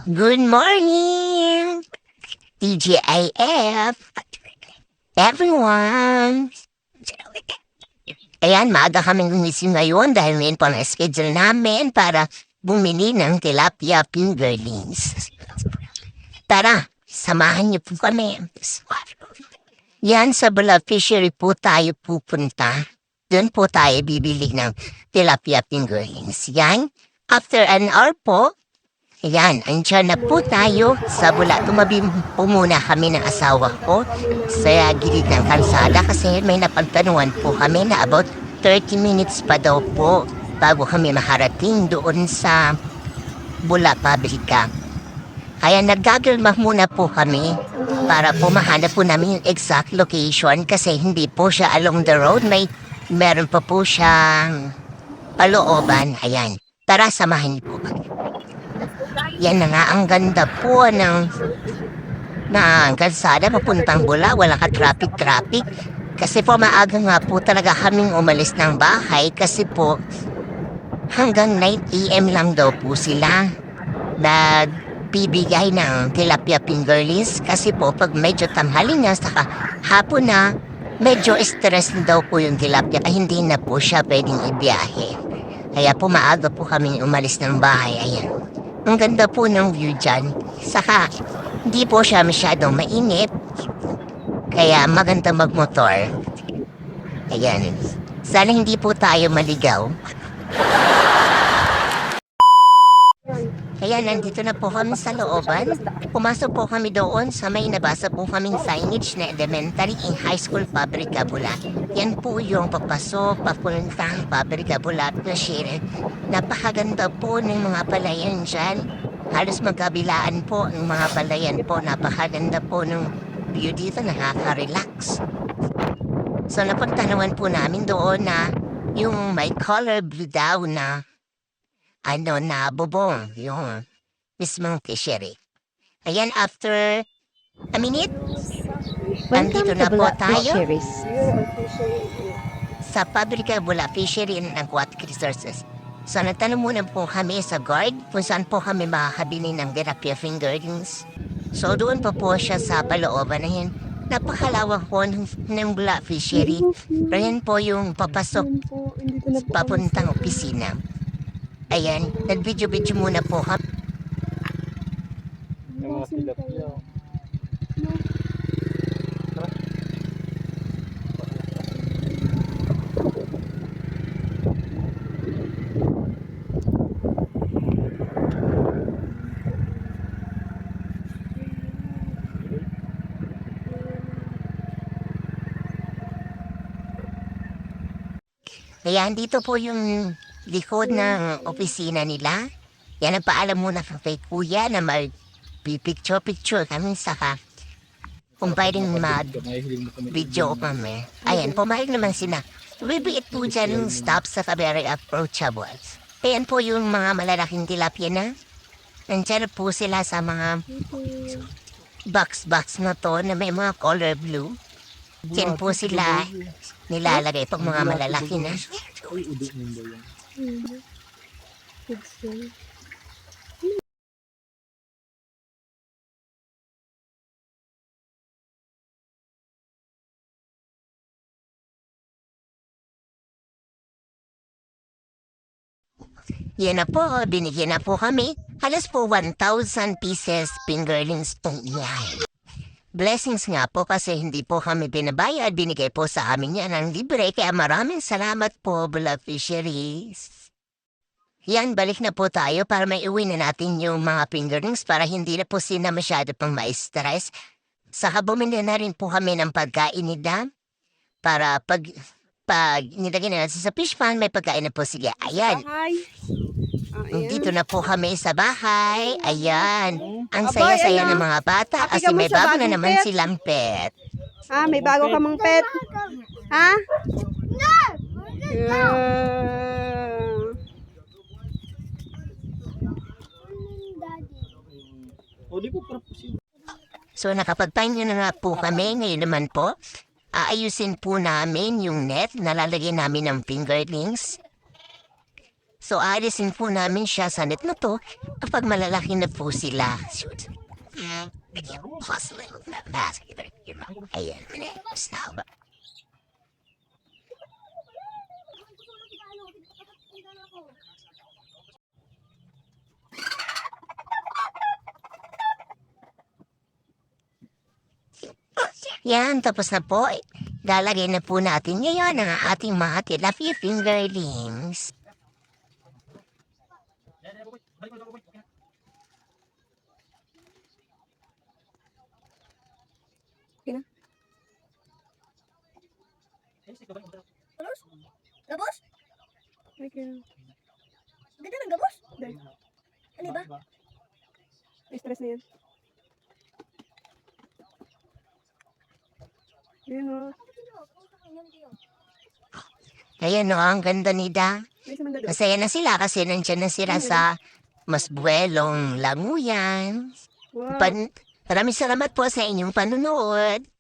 Good morning, TGIF, everyone. Ayan, maaga kaming gumising ngayon dahil ngayon pa na-schedule namin para bumili ng tilapia fingerlings. Tara, samahan niyo po kami. Yan, sa Bula Fishery po tayo pupunta. Doon po tayo bibili ng tilapia fingerlings. Yan, after an hour po, ayan, andyan na po tayo sa Bula. Tumabi po muna kami ng asawa ko sa gilid ng kalsada kasi may napagtanuan po kami na about 30 minutes pa daw po bago kami makarating doon sa Bula Pabrika. Kaya naggagalma muna po kami para po mahanap po namin yung exact location kasi hindi po siya along the road. Meron pa po siyang palooban. Ayan, tara samahan niyo po kami. Yan na nga, ang ganda po ng kalsada papuntang Bula. Wala ka traffic. Kasi po maaga nga po talaga kaming umalis ng bahay kasi po hanggang 9 AM lang daw po sila nagbibigay ng tilapia fingerlings. Kasi po pag medyo tanghali na saka hapon na, medyo stress na daw po yung tilapia kaya hindi na po siya pwedeng ibiyahe. Kaya po maaga po kaming umalis ng bahay. Ayan. Ang ganda po ng view dyan. Saka, hindi po siya masyadong mainit. Kaya maganda magmotor. Ayan. Sana hindi po tayo maligaw. Kaya nandito na po kami sa looban. Pumasok po kami doon sa may nabasa po kaming signage na elementary and high school Pabrika Bula. Yan po yung papasok, papuntang Pabrika Bula na share. Napakaganda po ng mga palayan dyan. Halos magkabilaan po ng mga palayan po. Napakaganda po ng view dito, nakaka-relax. So napagtanawan po namin doon na yung may color blue daw na na bubong, yung mismong fishery. Ayan, after a minute, andito na po tayo sa Pabrika Bula Fishery and Aquatic Resources. So natanong muna po kami sa guard kung saan po kami makakabili ng tilapia fingerlings. So doon po siya sa palooban na yun. Napakalawak po ng Bula Fishery. Pero yan po yung papasok papuntang opisina. Ayan, nag-video muna po kami. Ayan, dito po yung likod ng opisina nila. Yan ang paalam muna kay kuya na mag-picture kami saka kung pwedeng mag-video kami. Ayan, pumayag naman sila. Bibiit po dyan yung stop sa very approachable. Ayan po yung mga malalaking tilapia na. Nandiyan po sila sa mga box na to na may mga color blue. Yan po sila nilalagay pag mga malalaki na. Yan na po, binigyan na po kami. Halos po 1,000 pieces fingerlings pong iyan. Blessings nga po kasi hindi po kami binabayad. Binigay po sa amin yan ng libre. Kaya maraming salamat po, Bula Fisheries. Yan, balik na po tayo para may uwi na natin yung mga fingerlings para hindi na po sila masyado pang ma-stress. Saka bumili na rin po kami ng pagkain nila para pag nilagay na natin sa fish pan, may pagkain na po sila. Ayan. Dito na po kami sa bahay. Ayan. Ang saya-saya ng mga bata kasi may bago na naman silang pet. Ha? May bago ka mang pet? Ha? So nakapagpahinga na nga po kami. Ngayon naman po, aayusin po namin yung net na lalagyan namin ng fingerlings. So, alisin po namin siya sa net na to kapag malalaki na po sila. Ayan. Stop. Yan, tapos na po. Lalagay na po natin ngayon ang ating mga tilapia fingerlings. Okay na. Gabos? Okay na. Ganda ng gabos? Dahil, Ano ba? stress na yan. Yun o. Ayan o, ang ganda ni Da. May isa man doon. Masaya na sila kasi nandyan na sila sa mas buwelong languyan. Wow. Maraming salamat po sa inyong panunood.